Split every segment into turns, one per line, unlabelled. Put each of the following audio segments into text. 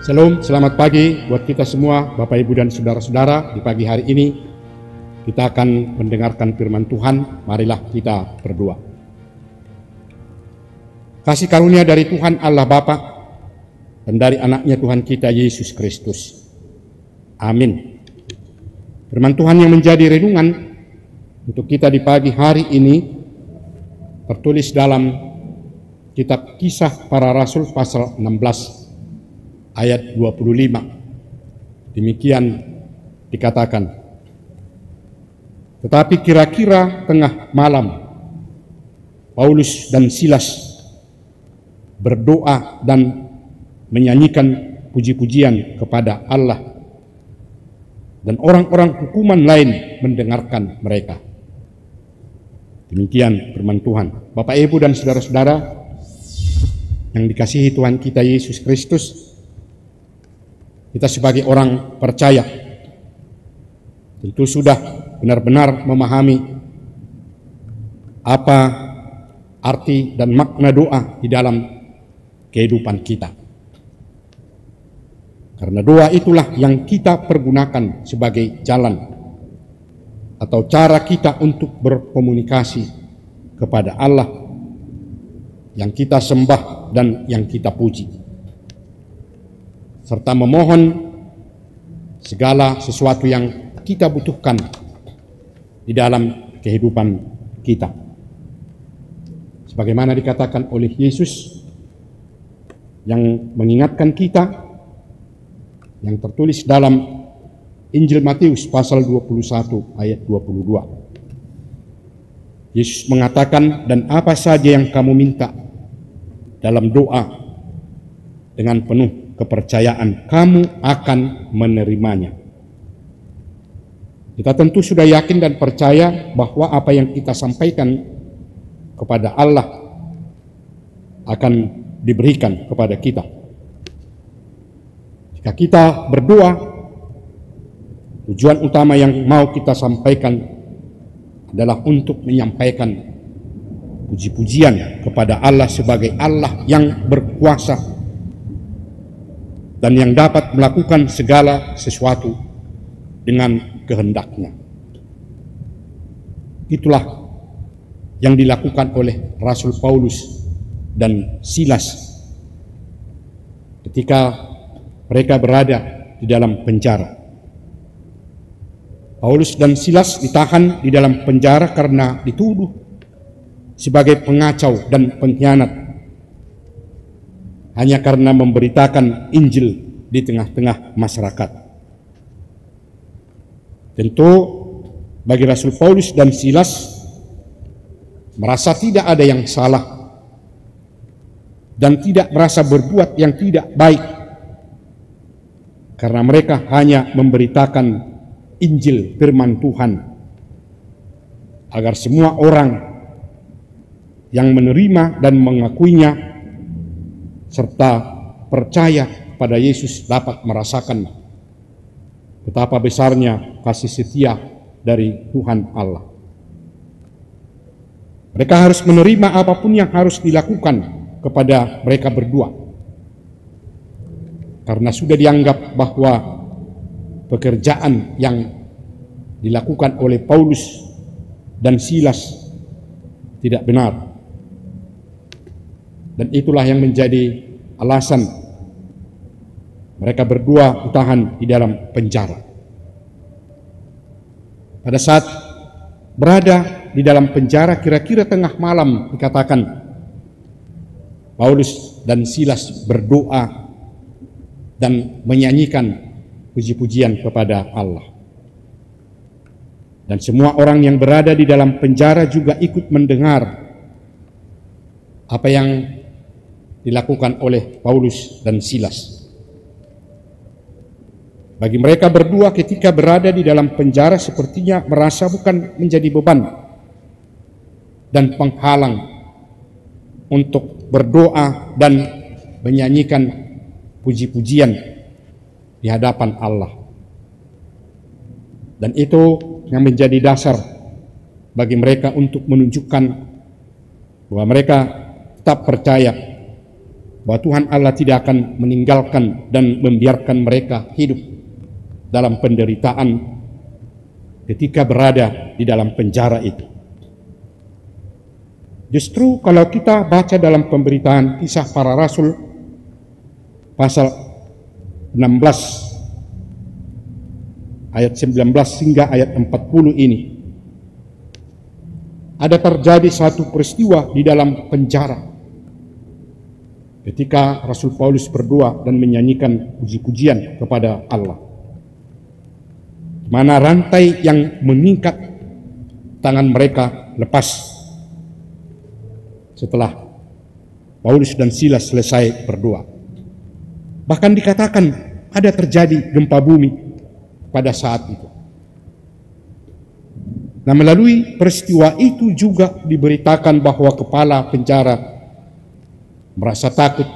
Shalom, selamat pagi buat kita semua, Bapak, Ibu, dan saudara-saudara. Di pagi hari ini kita akan mendengarkan firman Tuhan. Marilah kita berdoa. Kasih karunia dari Tuhan Allah Bapa dan dari anaknya Tuhan kita Yesus Kristus. Amin. Firman Tuhan yang menjadi renungan untuk kita di pagi hari ini tertulis dalam kitab Kisah Para Rasul pasal 16 ayat 25. Demikian dikatakan. Tetapi kira-kira tengah malam, Paulus dan Silas berdoa dan menyanyikan puji-pujian kepada Allah, dan orang-orang hukuman lain mendengarkan mereka. Demikian firman Tuhan. Bapak, Ibu, dan saudara-saudara yang dikasihi Tuhan kita Yesus Kristus, kita sebagai orang percaya tentu sudah benar-benar memahami apa arti dan makna doa di dalam kehidupan kita. Karena doa itulah yang kita pergunakan sebagai jalan atau cara kita untuk berkomunikasi kepada Allah yang kita sembah dan yang kita puji, serta memohon segala sesuatu yang kita butuhkan di dalam kehidupan kita. Sebagaimana dikatakan oleh Yesus yang mengingatkan kita, yang tertulis dalam Injil Matius pasal 21 ayat 22. Yesus mengatakan, dan apa saja yang kamu minta dalam doa dengan penuh kepercayaan, kamu akan menerimanya. Kita tentu sudah yakin dan percaya bahwa apa yang kita sampaikan kepada Allah akan diberikan kepada kita. Jika kita berdoa, tujuan utama yang mau kita sampaikan adalah untuk menyampaikan puji-pujian kepada Allah sebagai Allah yang berkuasa dan yang dapat melakukan segala sesuatu dengan kehendaknya. Itulah yang dilakukan oleh Rasul Paulus dan Silas ketika mereka berada di dalam penjara. Paulus dan Silas ditahan di dalam penjara karena dituduh sebagai pengacau dan pengkhianat, hanya karena memberitakan Injil di tengah-tengah masyarakat. Tentu bagi Rasul Paulus dan Silas merasa tidak ada yang salah dan tidak merasa berbuat yang tidak baik, karena mereka hanya memberitakan Injil firman Tuhan agar semua orang yang menerima dan mengakuinya serta percaya pada Yesus dapat merasakan betapa besarnya kasih setia dari Tuhan Allah. Mereka harus menerima apapun yang harus dilakukan kepada mereka berdua, karena sudah dianggap bahwa pekerjaan yang dilakukan oleh Paulus dan Silas tidak benar. Dan itulah yang menjadi alasan mereka berdua ditahan di dalam penjara. Pada saat berada di dalam penjara, kira-kira tengah malam, dikatakan Paulus dan Silas berdoa dan menyanyikan puji-pujian kepada Allah. Dan semua orang yang berada di dalam penjara juga ikut mendengar apa yang dilakukan oleh Paulus dan Silas. Bagi mereka berdua ketika berada di dalam penjara sepertinya merasa bukan menjadi beban dan penghalang untuk berdoa dan menyanyikan puji-pujian di hadapan Allah. Dan itu yang menjadi dasar bagi mereka untuk menunjukkan bahwa mereka tetap percaya bahwa Tuhan Allah tidak akan meninggalkan dan membiarkan mereka hidup dalam penderitaan ketika berada di dalam penjara itu. Justru kalau kita baca dalam pemberitaan Kisah Para Rasul pasal 16 ayat 19 hingga ayat 40 ini, ada terjadi satu peristiwa di dalam penjara ketika Rasul Paulus berdoa dan menyanyikan puji-pujian kepada Allah, di mana rantai yang mengikat tangan mereka lepas setelah Paulus dan Silas selesai berdoa. Bahkan dikatakan ada terjadi gempa bumi pada saat itu. Nah, melalui peristiwa itu juga diberitakan bahwa kepala penjara merasa takut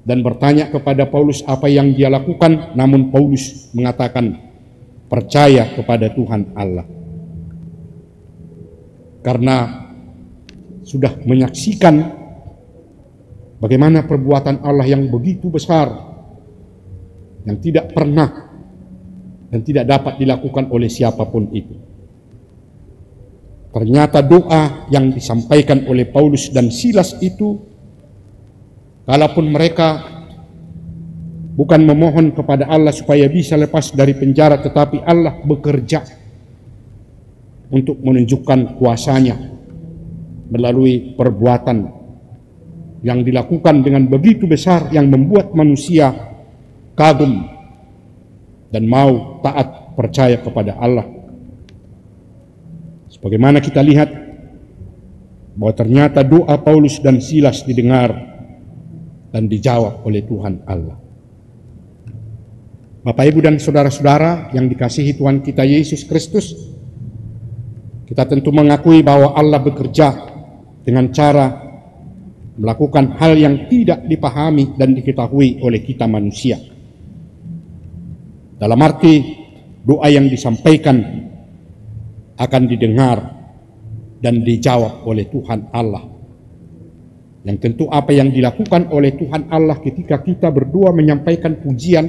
dan bertanya kepada Paulus apa yang dia lakukan, namun Paulus mengatakan percaya kepada Tuhan Allah. Karena sudah menyaksikan bagaimana perbuatan Allah yang begitu besar, yang tidak pernah dan tidak dapat dilakukan oleh siapapun itu. Ternyata doa yang disampaikan oleh Paulus dan Silas itu, kalaupun mereka bukan memohon kepada Allah supaya bisa lepas dari penjara, tetapi Allah bekerja untuk menunjukkan kuasanya melalui perbuatan yang dilakukan dengan begitu besar yang membuat manusia kagum dan mau taat percaya kepada Allah. Bagaimana kita lihat bahwa ternyata doa Paulus dan Silas didengar dan dijawab oleh Tuhan Allah. Bapak, Ibu, dan saudara-saudara yang dikasihi Tuhan kita Yesus Kristus, kita tentu mengakui bahwa Allah bekerja dengan cara melakukan hal yang tidak dipahami dan diketahui oleh kita manusia. Dalam arti doa yang disampaikan akan didengar dan dijawab oleh Tuhan Allah. Yang tentu apa yang dilakukan oleh Tuhan Allah ketika kita berdoa menyampaikan pujian,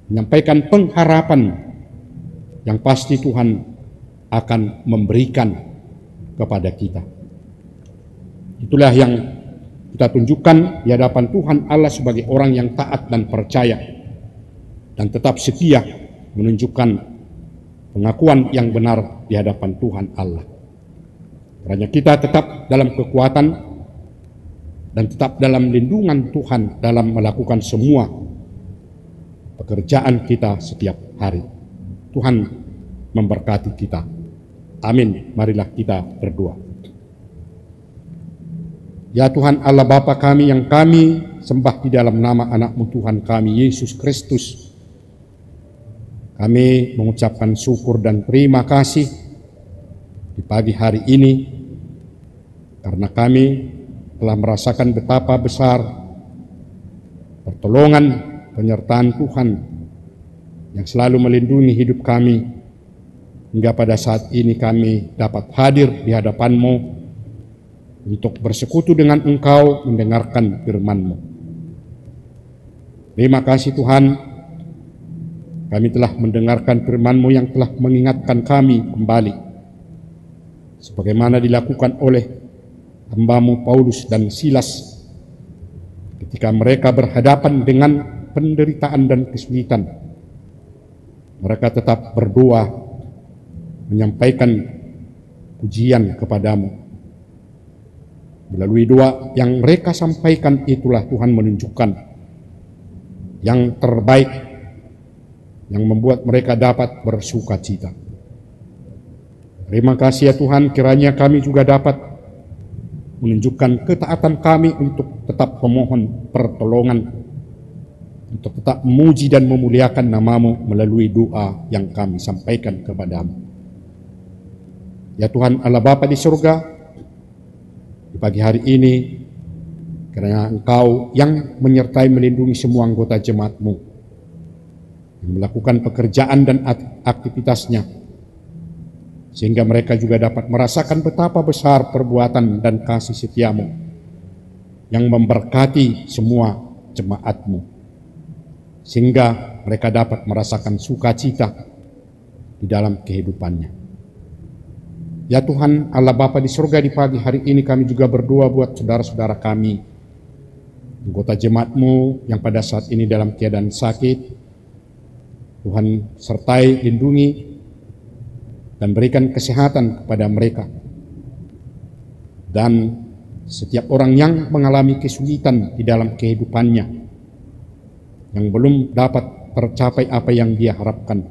menyampaikan pengharapan, yang pasti Tuhan akan memberikan kepada kita. Itulah yang kita tunjukkan di hadapan Tuhan Allah sebagai orang yang taat dan percaya dan tetap setia menunjukkan pengakuan yang benar di hadapan Tuhan Allah. Karena kita tetap dalam kekuatan dan tetap dalam lindungan Tuhan dalam melakukan semua pekerjaan kita setiap hari. Tuhan memberkati kita. Amin. Marilah kita berdoa. Ya Tuhan Allah Bapa kami yang kami sembah di dalam nama anak-Mu Tuhan kami Yesus Kristus, kami mengucapkan syukur dan terima kasih di pagi hari ini karena kami telah merasakan betapa besar pertolongan penyertaan Tuhan yang selalu melindungi hidup kami hingga pada saat ini kami dapat hadir di hadapan-Mu untuk bersekutu dengan Engkau mendengarkan firman-Mu. Terima kasih Tuhan. Kami telah mendengarkan firman-Mu yang telah mengingatkan kami kembali, sebagaimana dilakukan oleh hamba-Mu Paulus dan Silas ketika mereka berhadapan dengan penderitaan dan kesulitan. Mereka tetap berdoa, menyampaikan pujian kepada-Mu. Melalui doa yang mereka sampaikan itulah Tuhan menunjukkan yang terbaik yang membuat mereka dapat bersuka cita. Terima kasih ya Tuhan, kiranya kami juga dapat menunjukkan ketaatan kami untuk tetap memohon pertolongan, untuk tetap memuji dan memuliakan nama-Mu melalui doa yang kami sampaikan kepada-Mu. Ya Tuhan Allah Bapa di surga, di pagi hari ini, karena Engkau yang menyertai melindungi semua anggota jemaat-Mu, yang melakukan pekerjaan dan aktivitasnya, sehingga mereka juga dapat merasakan betapa besar perbuatan dan kasih setia-Mu yang memberkati semua jemaat-Mu, sehingga mereka dapat merasakan sukacita di dalam kehidupannya. Ya Tuhan Allah Bapa di surga, di pagi hari ini kami juga berdoa buat saudara-saudara kami, anggota jemaat-Mu yang pada saat ini dalam keadaan sakit. Tuhan sertai, lindungi, dan berikan kesehatan kepada mereka. Dan setiap orang yang mengalami kesulitan di dalam kehidupannya, yang belum dapat tercapai apa yang dia harapkan,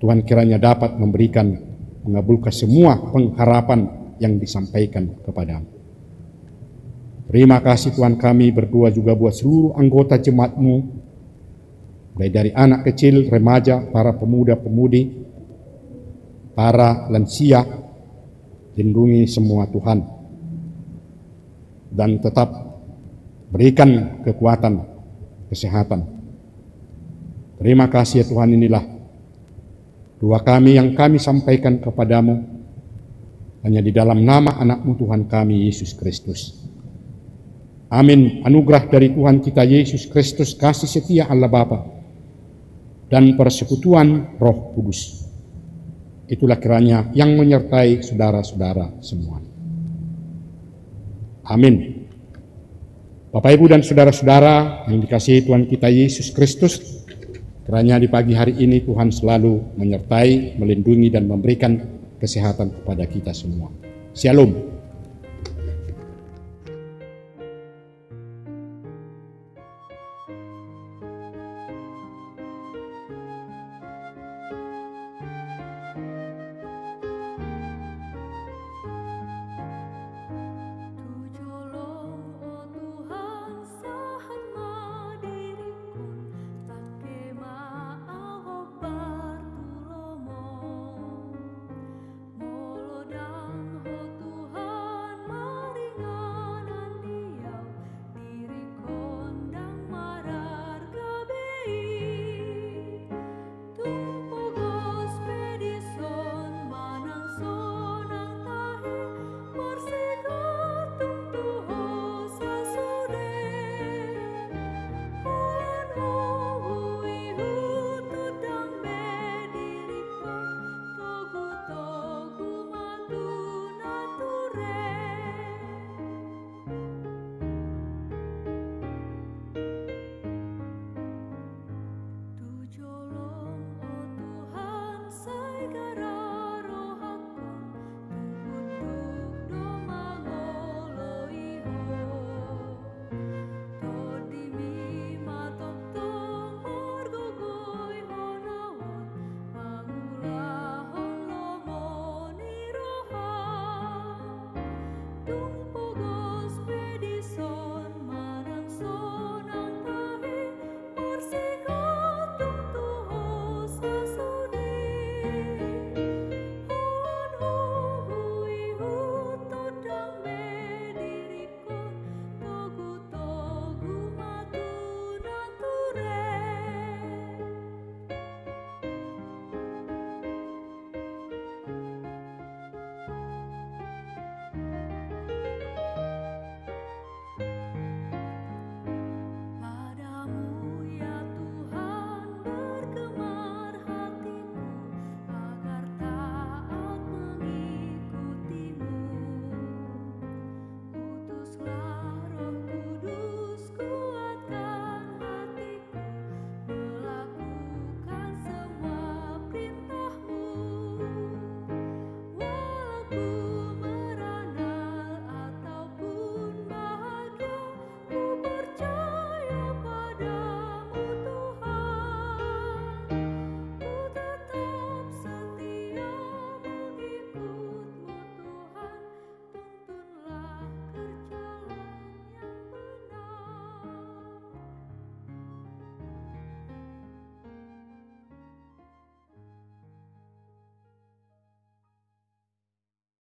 Tuhan kiranya dapat mengabulkan semua pengharapan yang disampaikan kepadamu. Terima kasih Tuhan, kami berdoa juga buat seluruh anggota jemaat-Mu, mulai dari anak kecil, remaja, para pemuda-pemudi, para lansia, lindungi semua Tuhan, dan tetap berikan kekuatan, kesehatan. Terima kasih ya Tuhan, inilah doa kami yang kami sampaikan kepadamu, hanya di dalam nama anak-Mu Tuhan kami, Yesus Kristus. Amin. Anugerah dari Tuhan kita Yesus Kristus, kasih setia Allah Bapa, dan persekutuan Roh Kudus, itulah kiranya yang menyertai saudara-saudara semua. Amin. Bapak, Ibu, dan saudara-saudara yang dikasihi Tuhan kita Yesus Kristus, kiranya di pagi hari ini Tuhan selalu menyertai, melindungi, dan memberikan kesehatan kepada kita semua. Shalom.